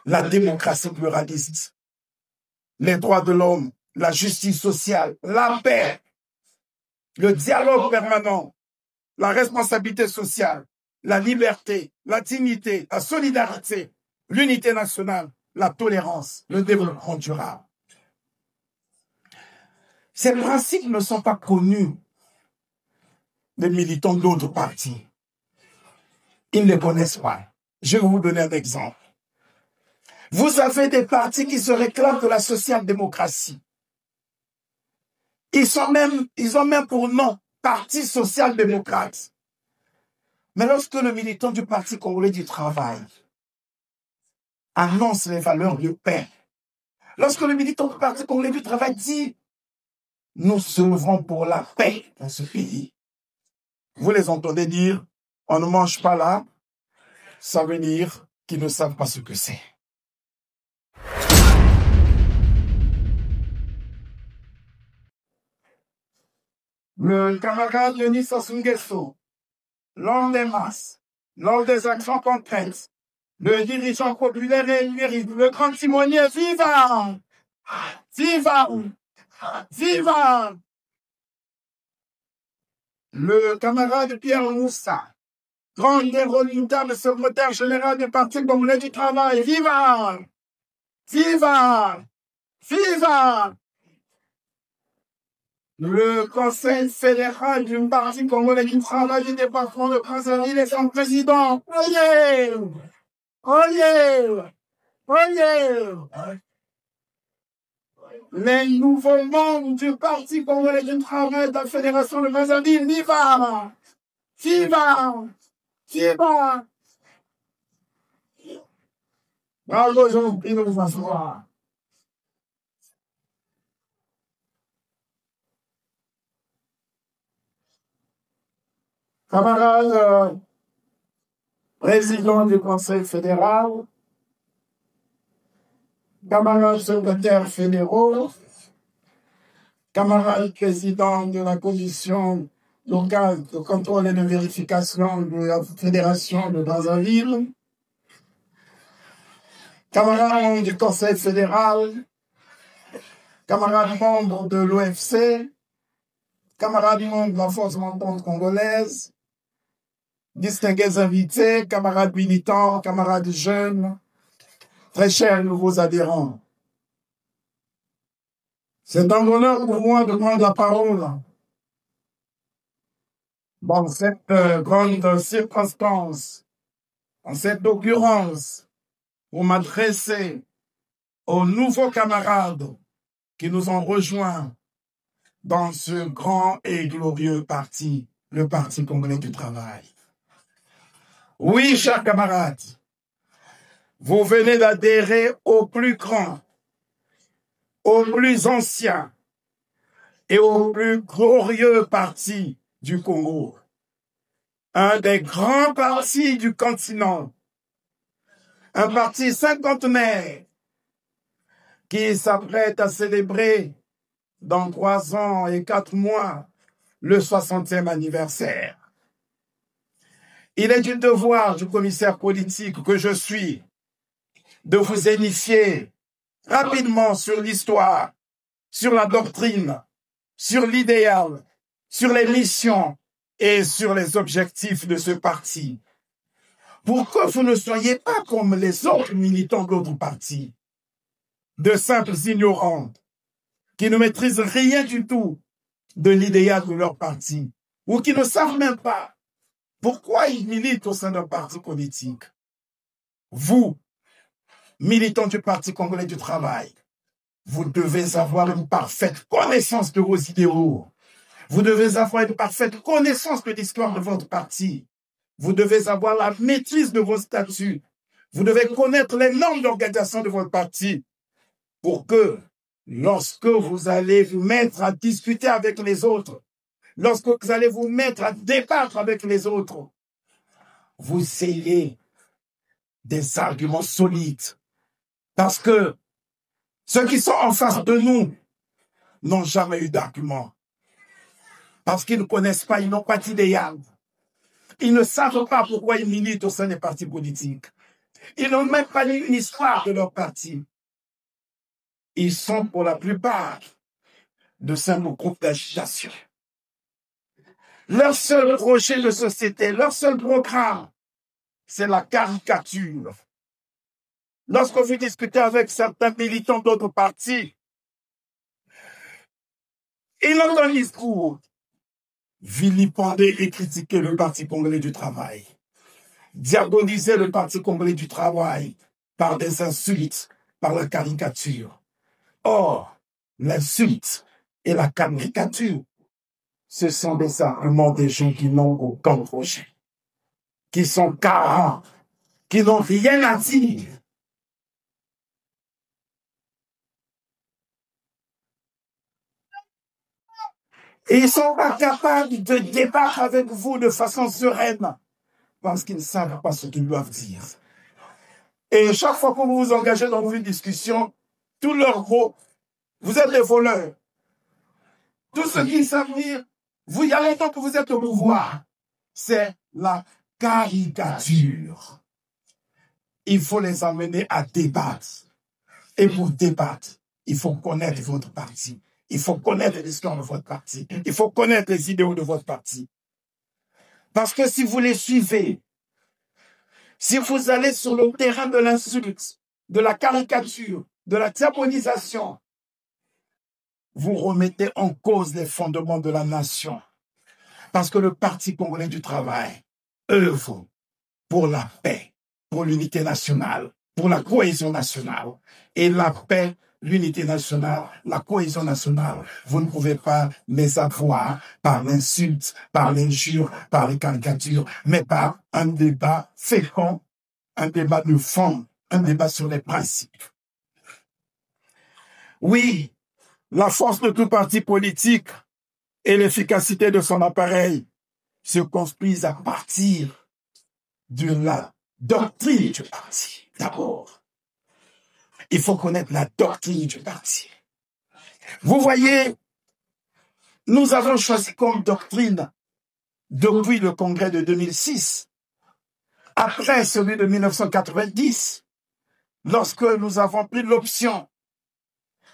la démocratie pluraliste, les droits de l'homme, la justice sociale, la paix, le dialogue permanent, la responsabilité sociale, la liberté, la dignité, la solidarité, l'unité nationale, la tolérance, le développement durable. Ces principes ne sont pas connus des militants d'autres partis. Ils ne les connaissent pas. Je vais vous donner un exemple. Vous avez des partis qui se réclament de la social-démocratie. Ils ont même pour nom Parti social-démocrate. Mais lorsque le militant du Parti congolais du travail annonce les valeurs de paix, lorsque le militant du Parti congolais du travail dit « Nous œuvrons pour la paix dans ce pays », vous les entendez dire « On ne mange pas là », ça veut dire qu'ils ne savent pas ce que c'est. Le camarade Denis Sassou Nguesso, l'homme des masses, l'homme des actions concrètes, le dirigeant populaire et élu, le grand timonier, viva! Viva! Viva! Le camarade Pierre Moussa, grand et redoutable secrétaire général du Parti congolais du travail, viva! Viva! Viva! Le Conseil fédéral du Parti congolais du travail du département de Brazzaville et son président. Oyez! Oyez! Oyez! Les nouveaux membres du Parti congolais du travail de la Fédération de Brazzaville, viva! Viva! Viva! Bravo, Jean-Pierre, de vous asseoir. Camarades président du Conseil fédéral, camarades secrétaires fédéraux, camarades présidents de la commission locale de contrôle et de vérification de la Fédération de Brazzaville, camarades du Conseil fédéral, camarades membres de l'OFC, camarades membres de la Force montante congolaise, distingués invités, camarades militants, camarades jeunes, très chers nouveaux adhérents. C'est un honneur pour moi de prendre la parole dans cette grande circonstance, en cette occurrence, pour m'adresser aux nouveaux camarades qui nous ont rejoints dans ce grand et glorieux parti, le Parti congolais du travail. Oui, chers camarades, vous venez d'adhérer au plus grand, au plus ancien et au plus glorieux parti du Congo. Un des grands partis du continent. Un parti cinquantenaire qui s'apprête à célébrer dans 3 ans et 4 mois le 60e anniversaire. Il est du devoir du commissaire politique que je suis de vous initier rapidement sur l'histoire, sur la doctrine, sur l'idéal, sur les missions et sur les objectifs de ce parti. Pour que vous ne soyez pas comme les autres militants d'autres partis, de simples ignorants, qui ne maîtrisent rien du tout de l'idéal de leur parti, ou qui ne savent même pas pourquoi ils militent au sein d'un parti politique. Vous, militants du Parti congolais du travail, vous devez avoir une parfaite connaissance de vos idéaux. Vous devez avoir une parfaite connaissance de l'histoire de votre parti. Vous devez avoir la maîtrise de vos statuts. Vous devez connaître les normes d'organisation de votre parti pour que, lorsque vous allez vous mettre à discuter avec les autres, lorsque vous allez vous mettre à débattre avec les autres, vous ayez des arguments solides. Parce que ceux qui sont en face de nous n'ont jamais eu d'arguments. Parce qu'ils ne connaissent pas, ils n'ont pas d'idéal. Ils ne savent pas pourquoi ils militent au sein des partis politiques. Ils n'ont même pas lu une histoire de leur parti. Ils sont pour la plupart de simples groupes d'agitation. Leur seul projet de société, leur seul programme, c'est la caricature. Lorsque vous discutez avec certains militants d'autres partis, ils ont un discours vilipender et critiquer le Parti congolais du travail, diaboliser le Parti congolais du travail par des insultes, par la caricature. Or, l'insulte et la caricature, ce sont des arguments des gens qui n'ont aucun projet, qui sont carents, qui n'ont rien à dire. Et ils ne sont pas capables de débattre avec vous de façon sereine parce qu'ils ne savent pas ce qu'ils doivent dire. Et chaque fois que vous vous engagez dans une discussion, tous leurs mots, vous êtes des voleurs. Tout ce qu'ils savent dire, vous, il y a longtemps que vous êtes au pouvoir, c'est la caricature. Il faut les amener à débattre. Et pour débattre, il faut connaître votre parti. Il faut connaître l'histoire de votre parti. Il faut connaître les idéaux de votre parti. Parce que si vous les suivez, si vous allez sur le terrain de l'insulte, de la caricature, de la diabolisation, vous remettez en cause les fondements de la nation. Parce que le Parti congolais du travail œuvre pour la paix, pour l'unité nationale, pour la cohésion nationale. Et la paix, l'unité nationale, la cohésion nationale, vous ne pouvez pas les avoir par l'insulte, par l'injure, par les caricatures, mais par un débat fécond, un débat de fond, un débat sur les principes. Oui, la force de tout parti politique et l'efficacité de son appareil se construisent à partir de la doctrine du parti. D'abord, il faut connaître la doctrine du parti. Vous voyez, nous avons choisi comme doctrine, depuis le congrès de 2006, après celui de 1990, lorsque nous avons pris l'option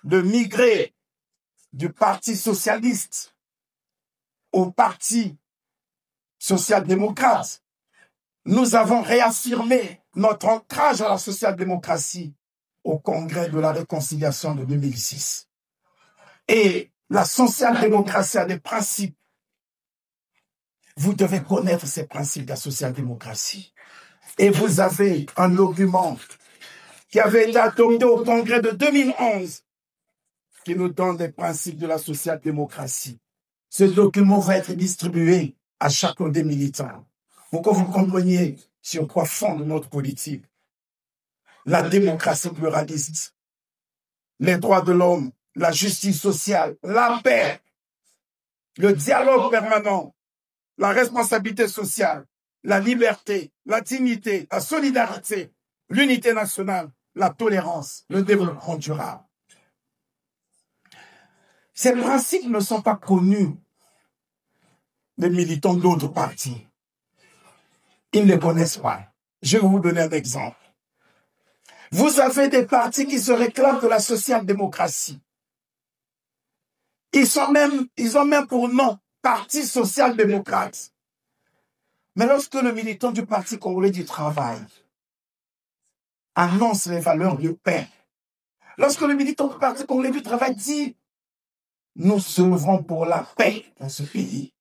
de migrer du Parti socialiste au Parti social-démocrate, nous avons réaffirmé notre ancrage à la social-démocratie au congrès de la réconciliation de 2006. Et la social-démocratie a des principes. Vous devez connaître ces principes de la social-démocratie. Et vous avez un document qui avait été adopté au congrès de 2011 qui nous donne les principes de la social-démocratie. Ce document va être distribué à chacun des militants pour que vous compreniez sur quoi fonde notre politique. La démocratie pluraliste, les droits de l'homme, la justice sociale, la paix, le dialogue permanent, la responsabilité sociale, la liberté, la dignité, la solidarité, l'unité nationale, la tolérance, le développement durable. Ces principes ne sont pas connus des militants d'autres partis. Ils ne les connaissent pas. Je vais vous donner un exemple. Vous avez des partis qui se réclament de la social-démocratie. Ils ont même pour nom Parti social-démocrate. Mais lorsque le militant du Parti congolais du travail annonce les valeurs de paix, lorsque le militant du Parti congolais du travail dit « Nous œuvrons pour la paix dans ce pays »,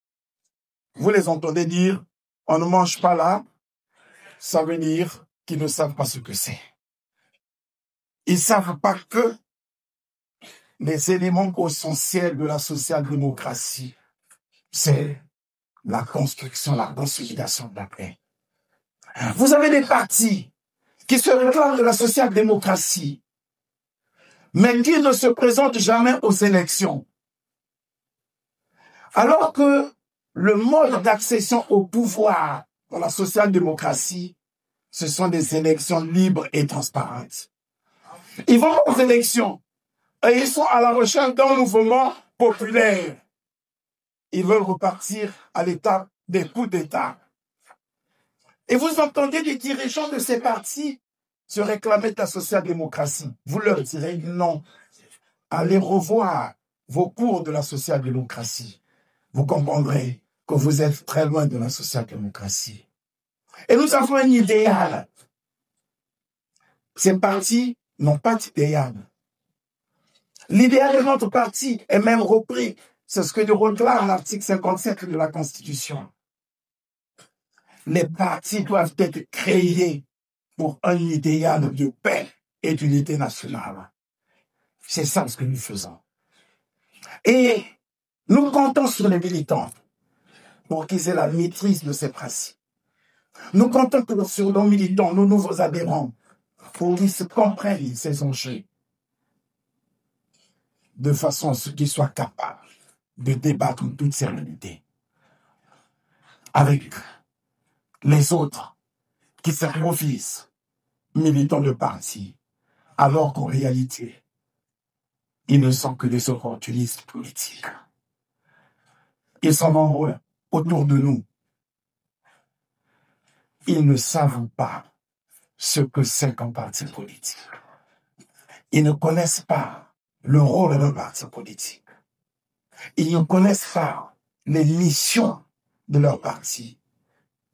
vous les entendez dire « On ne mange pas là », ça veut dire qu'ils ne savent pas ce que c'est. Ils ne savent pas que les éléments essentiels de la social-démocratie, c'est la construction, la consolidation de la paix. Vous avez des partis qui se réclament de la social-démocratie, mais qui ne se présentent jamais aux élections. Alors que le mode d'accession au pouvoir dans la social-démocratie, ce sont des élections libres et transparentes. Ils vont aux élections et ils sont à la recherche d'un mouvement populaire. Ils veulent repartir à l'état des coups d'État. Et vous entendez les dirigeants de ces partis se réclamer de la social-démocratie, vous leur direz non. Allez revoir vos cours de la social-démocratie. Vous comprendrez que vous êtes très loin de la social-démocratie. Et nous avons un idéal. Ces partis n'ont pas d'idéal. L'idéal de notre parti est même repris. C'est ce que nous réclame l'article 57 de la Constitution. Les partis doivent être créés pour un idéal de paix et d'unité nationale. C'est ça ce que nous faisons. Et nous comptons sur les militants pour qu'ils aient la maîtrise de ces principes. Nous comptons sur nos militants, nos nouveaux adhérents, pour qu'ils se comprennent ces enjeux, de façon à ce qu'ils soient capables de débattre en toute sérénité avec les autres qui se refusent militants de parti, alors qu'en réalité, ils ne sont que des opportunistes politiques. Ils sont nombreux autour de nous. Ils ne savent pas ce que c'est qu'un parti politique. Ils ne connaissent pas le rôle d'un parti politique. Ils ne connaissent pas les missions de leur parti.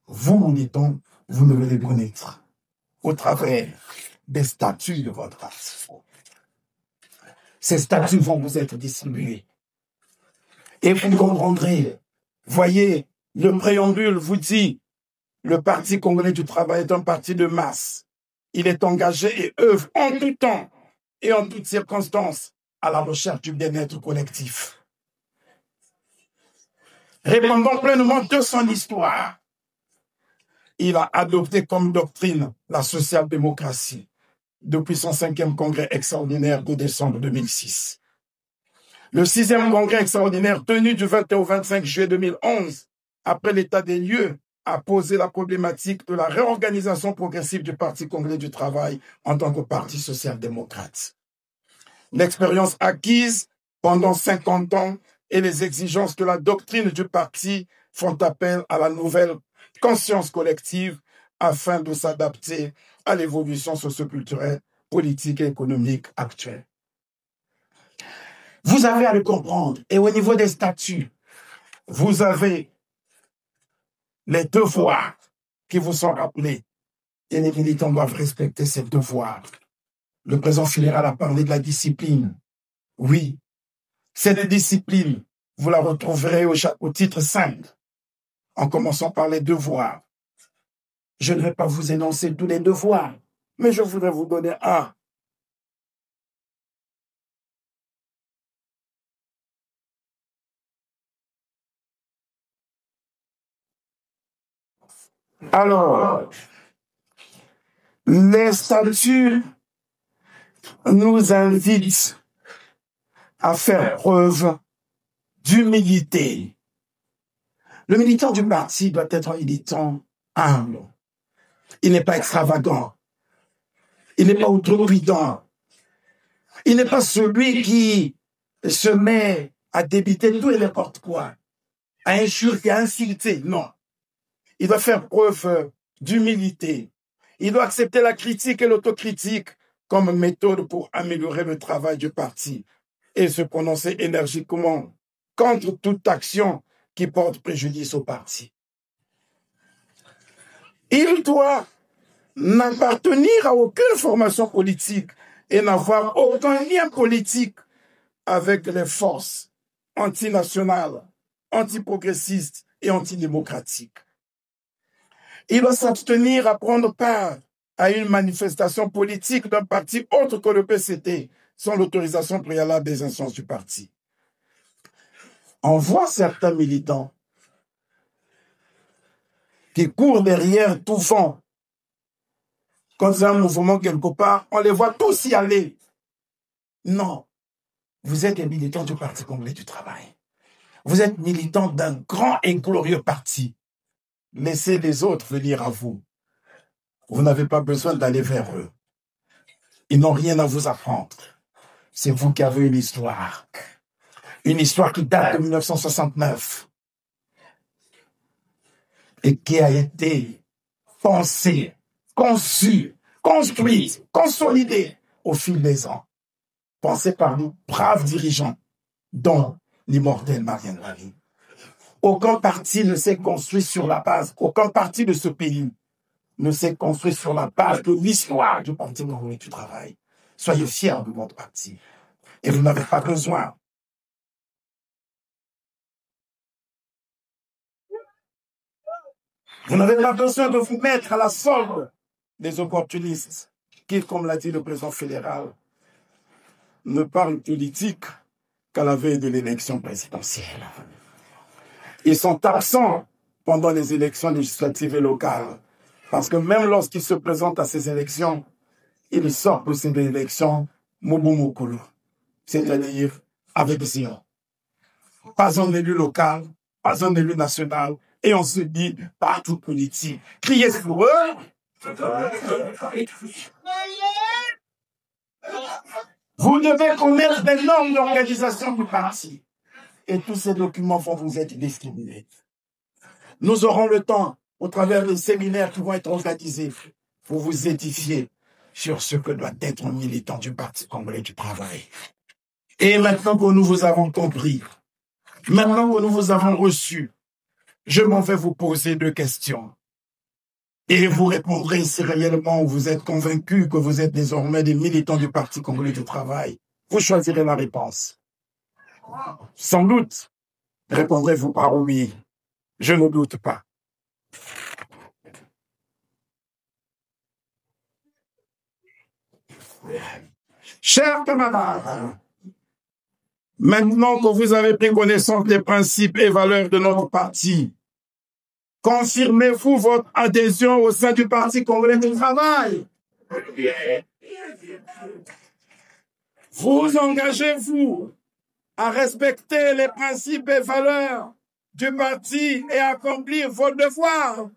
Vous, dit-on, vous devez les connaître au travers des statuts de votre parti. Ces statuts vont vous être distribués. Et vous comprendrez. Voyez, le préambule vous dit, le Parti congolais du travail est un parti de masse. Il est engagé et œuvre en tout temps et en toutes circonstances à la recherche du bien-être collectif. Répondant pleinement de son histoire, il a adopté comme doctrine la social-démocratie depuis son 5e congrès extraordinaire de décembre 2006. Le 6e congrès extraordinaire tenu du 21 au 25 juillet 2011, après l'état des lieux, a posé la problématique de la réorganisation progressive du Parti congolais du travail en tant que parti social-démocrate. L'expérience acquise pendant 50 ans et les exigences de la doctrine du parti font appel à la nouvelle conscience collective afin de s'adapter à l'évolution socioculturelle, politique et économique actuelle. Vous avez à le comprendre. Et au niveau des statuts, vous avez les devoirs qui vous sont rappelés. Et les militants doivent respecter ces devoirs. Le président fédéral a parlé de la discipline. Oui, cette discipline, vous la retrouverez au titre 5, en commençant par les devoirs. Je ne vais pas vous énoncer tous les devoirs, mais je voudrais vous donner un. Alors, les statuts nous invitent à faire preuve d'humilité. Le militant du parti doit être un militant humble. Il n'est pas extravagant. Il n'est pas outrecuidant. Il n'est pas celui qui se met à débiter tout et n'importe quoi, à injurier, à insulter. Non. Il doit faire preuve d'humilité. Il doit accepter la critique et l'autocritique comme méthode pour améliorer le travail du parti et se prononcer énergiquement contre toute action qui porte préjudice au parti. Il doit n'appartenir à aucune formation politique et n'avoir aucun lien politique avec les forces antinationales, antiprogressistes et antidémocratiques. Il doit s'abstenir à prendre part à une manifestation politique d'un parti autre que le PCT sans l'autorisation préalable des instances du parti. On voit certains militants qui courent derrière tout vent. Quand il y a un mouvement quelque part, on les voit tous y aller. Non. Vous êtes des militants du Parti congolais du travail. Vous êtes militants d'un grand et glorieux parti. Laissez les autres venir à vous. Vous n'avez pas besoin d'aller vers eux. Ils n'ont rien à vous apprendre. C'est vous qui avez une histoire. Une histoire qui date de 1969 et qui a été pensée, conçue construite, consolidée au fil des ans, pensée par nos braves dirigeants, dont l'immortel Marianne Marie. Aucun parti ne s'est construit sur la base, aucun parti de ce pays ne s'est construit sur la base de l'histoire du Parti congolais du travail. Soyez fiers de votre parti. Et vous n'avez pas besoin de vous mettre à la solde des opportunistes qui, comme l'a dit le président fédéral, ne parlent politique qu'à la veille de l'élection présidentielle. Ils sont absents pendant les élections législatives et locales. Parce que même lorsqu'ils se présentent à ces élections, ils sortent de ces élections Mobumokolo, c'est-à-dire avec Zion. Pas un élu local, pas un élu national, et on se dit partout politique. Criez pour eux. Vous devez connaître des normes d'organisation du parti. Et tous ces documents vont vous être distribués. Nous aurons le temps, au travers des séminaires qui vont être organisés, pour vous édifier sur ce que doit être un militant du Parti congolais du travail. Et maintenant que nous vous avons compris, maintenant que nous vous avons reçu, je m'en vais vous poser 2 questions. Et vous répondrez si réellement vous êtes convaincus que vous êtes désormais des militants du Parti congolais du travail. Vous choisirez la réponse. Sans doute, répondrez-vous par oui. Je ne doute pas. Chers camarades, maintenant que vous avez pris connaissance des principes et valeurs de notre parti, confirmez-vous votre adhésion au sein du Parti congolais du travail? Vous engagez-vous à respecter les principes et valeurs du parti et accomplir vos devoirs?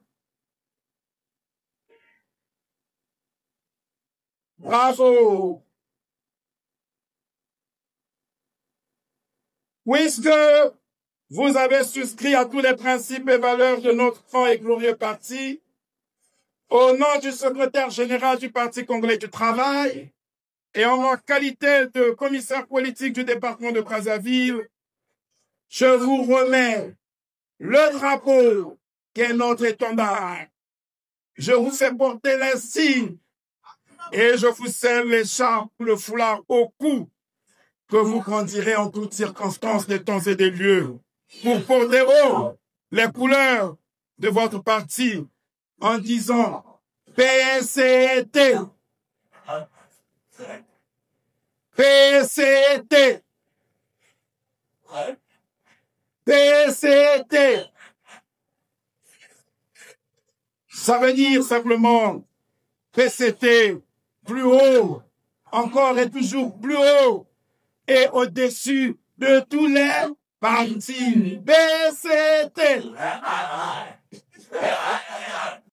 Bravo! Puisque vous avez souscrit à tous les principes et valeurs de notre grand et glorieux parti, au nom du secrétaire général du Parti congolais du travail et en ma qualité de commissaire politique du département de Brazzaville, je vous remets le drapeau qui est notre étendard. Je vous fais porter les signes et je vous scelle l'écharpe ou le foulard au cou que vous grandirez en toutes circonstances, des temps et des lieux pour porter haut les couleurs de votre parti en disant PCT, PCT, PCT. Ça veut dire simplement PCT, plus haut, encore et toujours plus haut, et au-dessus de tous les partis. PCT.